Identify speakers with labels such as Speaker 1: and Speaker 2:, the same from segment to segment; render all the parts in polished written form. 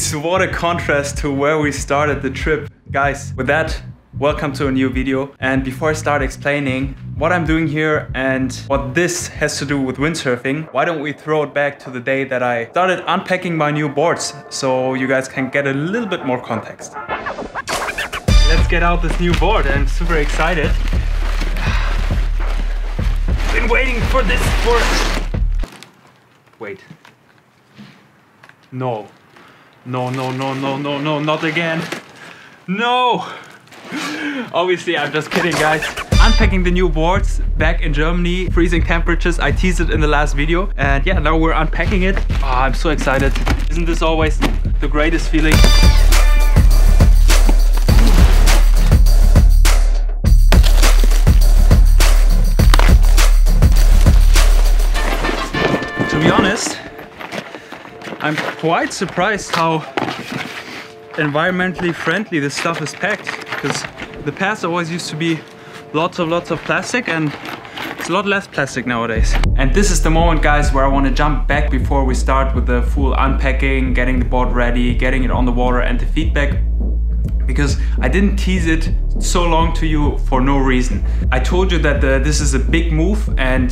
Speaker 1: Jeez, what a contrast to where we started the trip. Guys, with that, welcome to a new video. And before I start explaining what I'm doing here and what this has to do with windsurfing, why don't we throw it back to the day that I started unpacking my new boards so you guys can get a little bit more context. Let's get out this new board. I'm super excited. Been waiting for this for... Wait. No. No, not again. No! Obviously, I'm just kidding, guys. Unpacking the new boards back in Germany, freezing temperatures. I teased it in the last video. And yeah, now we're unpacking it. Oh, I'm so excited. Isn't this always the greatest feeling? To be honest, I'm quite surprised how environmentally friendly this stuff is packed, because the past always used to be lots of plastic, and it's a lot less plastic nowadays. And this is the moment, guys, where I want to jump back before we start with the full unpacking, getting the board ready, getting it on the water, and the feedback, because I didn't tease it so long to you for no reason. I told you that this is a big move, and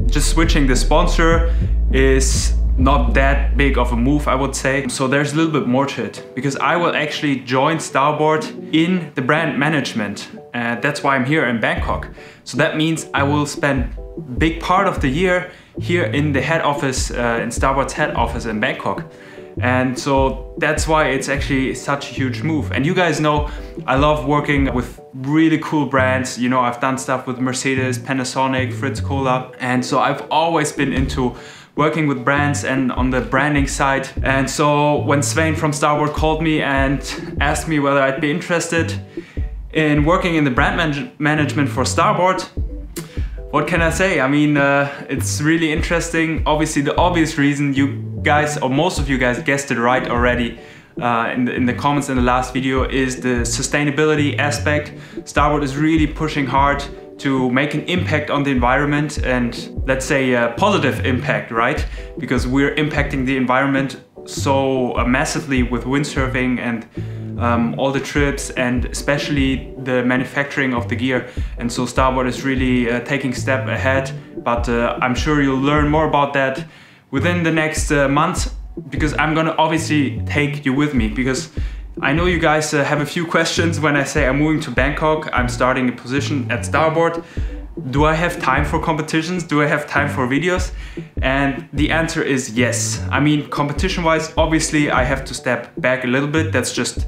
Speaker 1: just switching the sponsor is not that big of a move, I would say. So there's a little bit more to it, because I will actually join Starboard in the brand management. That's why I'm here in Bangkok. So that means I will spend a big part of the year here in the head office, in Starboard's head office in Bangkok. And so that's why it's actually such a huge move. And you guys know I love working with really cool brands. You know, I've done stuff with Mercedes, Panasonic, Fritz Cola. And so I've always been into working with brands and on the branding side. And so when Svein from Starboard called me and asked me whether I'd be interested in working in the brand management for Starboard, what can I say? I mean, it's really interesting. Obviously, the obvious reason, you guys, or most of you guys guessed it right already in the comments in the last video, is the sustainability aspect. Starboard is really pushing hard to make an impact on the environment, and let's say a positive impact, right? Because we're impacting the environment so massively with windsurfing and all the trips, and especially the manufacturing of the gear. And so Starboard is really taking a step ahead, but I'm sure you'll learn more about that within the next month, because I'm gonna obviously take you with me, because I know you guys have a few questions when I say I'm moving to Bangkok, I'm starting a position at Starboard. Do I have time for competitions? Do I have time for videos? And the answer is yes. I mean, competition-wise, obviously I have to step back a little bit. That's just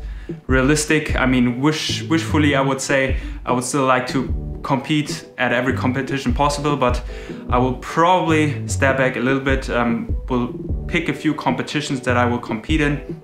Speaker 1: realistic. I mean, wishfully, I would say I would still like to compete at every competition possible, but I will probably step back a little bit. Will pick a few competitions that I will compete in.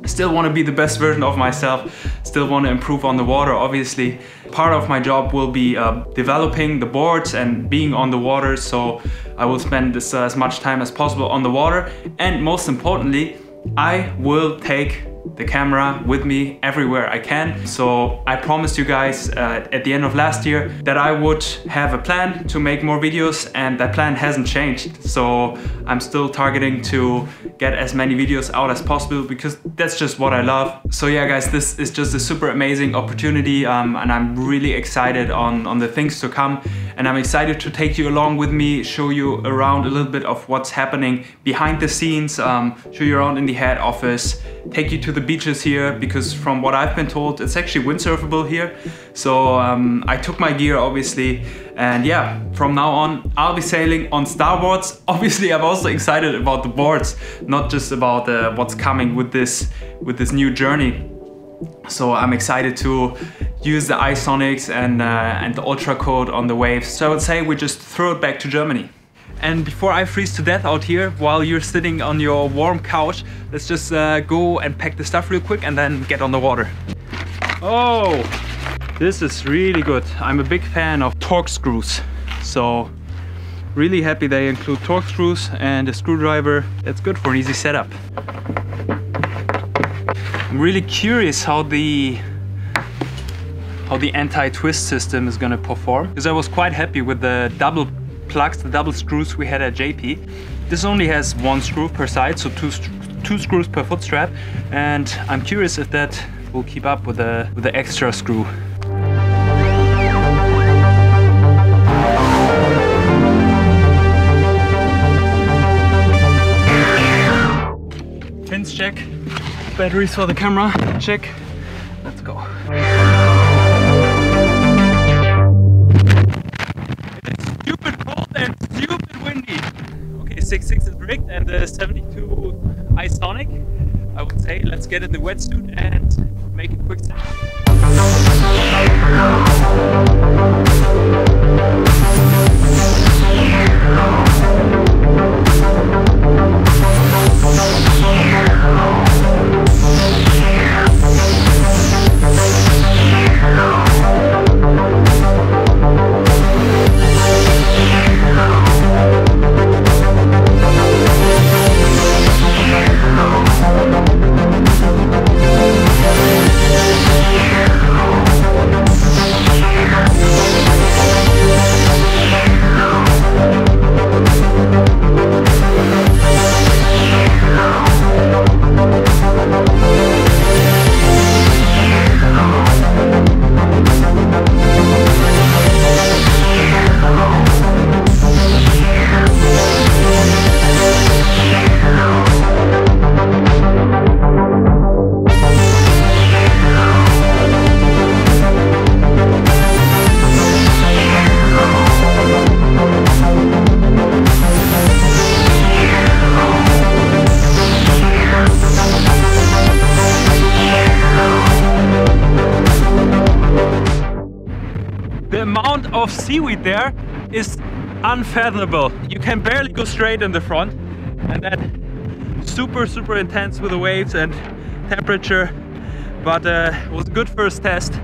Speaker 1: Still want to be the best version of myself, still want to improve on the water, obviously. Part of my job will be developing the boards and being on the water, so I will spend this as much time as possible on the water. And most importantly, I will take the camera with me everywhere I can. So I promised you guys at the end of last year that I would have a plan to make more videos, and that plan hasn't changed. So I'm still targeting to get as many videos out as possible, because that's just what I love. So yeah, guys, this is just a super amazing opportunity, and I'm really excited on the things to come. And I'm excited to take you along with me, show you around a little bit of what's happening behind the scenes, show you around in the head office, take you to the beaches here, because from what I've been told, it's actually windsurfable here. So I took my gear, obviously, and yeah, from now on I'll be sailing on Starboards. Obviously, I'm also excited about the boards, not just about what's coming with this new journey. So I'm excited to use the Isonics and the Ultra Coat on the waves. So I would say we just throw it back to Germany. And before I freeze to death out here while you're sitting on your warm couch, let's just go and pack the stuff real quick and then get on the water. Oh, this is really good. I'm a big fan of torque screws. So really happy they include torque screws and a screwdriver. That's good for an easy setup. I'm really curious how the anti-twist system is gonna perform, because I was quite happy with the double plugs, the double screws we had at JP. This only has one screw per side, so 2 screws per foot strap, and I'm curious if that will keep up with the extra screw. Pins check, batteries for the camera check. Let's go. It's stupid cold and stupid windy. Okay, 6.6 is rigged and the 72 isonic. I would say let's get in the wetsuit and make a quick set. The amount of seaweed there is unfathomable. You can barely go straight in the front, and that super intense with the waves and temperature, but it was a good first test.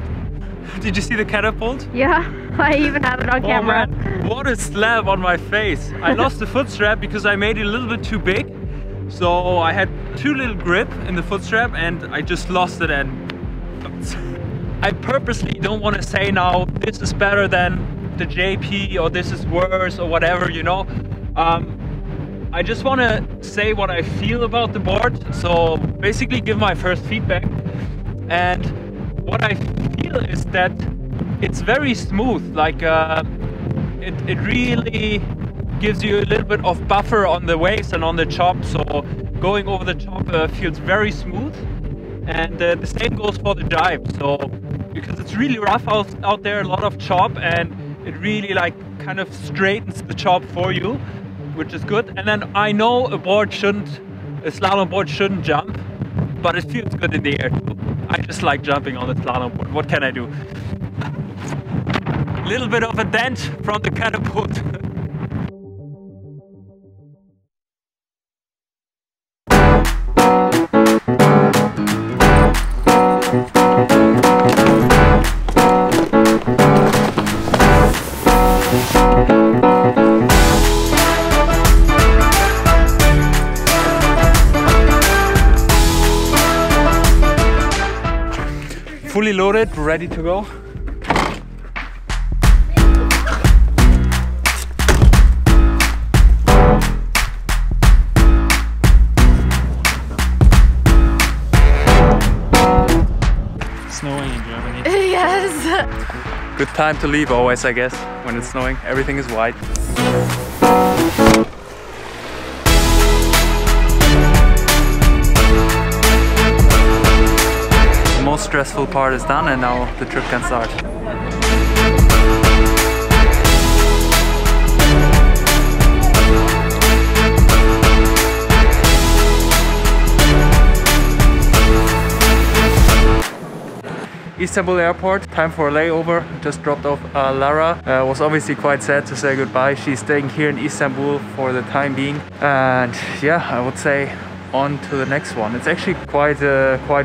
Speaker 1: Did you see the catapult?
Speaker 2: Yeah, I even have it on camera.
Speaker 1: Man, what a slap on my face. I lost the foot strap because I made it a little bit too big, so I had too little grip in the foot strap and I just lost it. And I purposely don't want to say now this is better than the JP or this is worse or whatever, you know. I just want to say what I feel about the board, so basically give my first feedback. And what I feel is that it's very smooth, like it really gives you a little bit of buffer on the waves and on the chop, so going over the chop feels very smooth. And the same goes for the dive, so because it's really rough out there, a lot of chop, and it really like kind of straightens the chop for you, which is good. And then I know a slalom board shouldn't jump, but it feels good in the air too. I just like jumping on the slalom board. What can I do? A little bit of a dent from the catapult. Fully loaded, ready to go. Snowing in Germany.
Speaker 2: Yes.
Speaker 1: Good time to leave always, I guess, when it's snowing. Everything is white. The most stressful part is done and now the trip can start. Istanbul airport, time for a layover. Just dropped off Lara. Was obviously quite sad to say goodbye. She's staying here in Istanbul for the time being. And yeah, I would say on to the next one. It's actually quite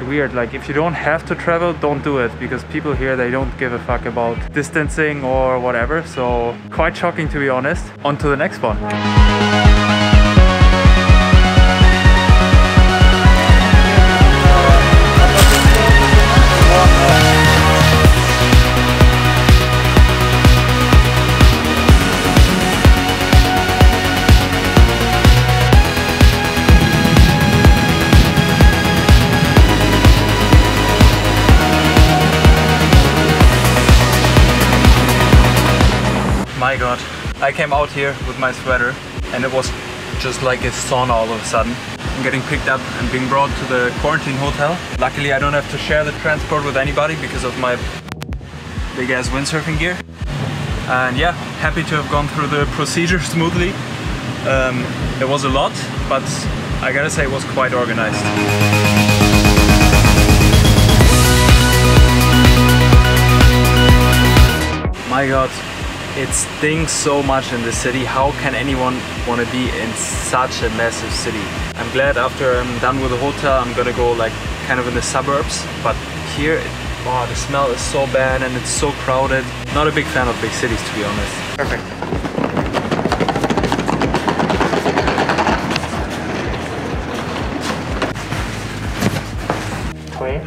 Speaker 1: weird. Like, if you don't have to travel, don't do it, because people here, they don't give a fuck about distancing or whatever. So quite shocking, to be honest. On to the next one. I came out here with my sweater and it was just like a sauna all of a sudden. I'm getting picked up and being brought to the quarantine hotel. Luckily I don't have to share the transport with anybody because of my big ass windsurfing gear. And yeah, happy to have gone through the procedure smoothly. It was a lot, but I gotta say it was quite organized. My god, it stinks so much in the city. How can anyone want to be in such a massive city? I'm glad after I'm done with the hotel, I'm gonna go like kind of in the suburbs. But here, wow, the smell is so bad and it's so crowded. Not a big fan of big cities, to be honest. Perfect.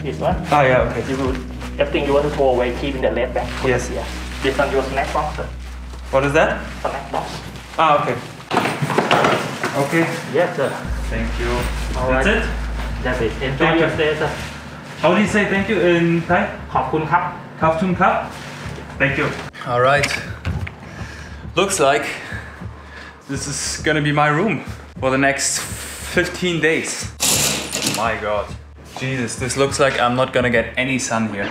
Speaker 3: This one.
Speaker 1: Oh yeah, okay.
Speaker 3: You will, everything you want to throw away, keep in the left bag.
Speaker 1: Yes.
Speaker 3: Yeah. This one your snack box.
Speaker 1: What is that?
Speaker 3: Snack box.
Speaker 1: Ah, okay. Okay.
Speaker 3: Yes, sir.
Speaker 1: Thank you.
Speaker 3: All
Speaker 1: That's
Speaker 3: right.
Speaker 1: it?
Speaker 3: That's it. Enjoy
Speaker 1: Thank
Speaker 3: your
Speaker 1: you.
Speaker 3: stay, sir.
Speaker 1: How do you say thank you in Thai?
Speaker 3: ขอบคุณครับ
Speaker 1: Kaftun Kap? Thank you. Alright. Looks like this is gonna be my room for the next 15 days. My god. Jesus, this looks like I'm not gonna get any sun here.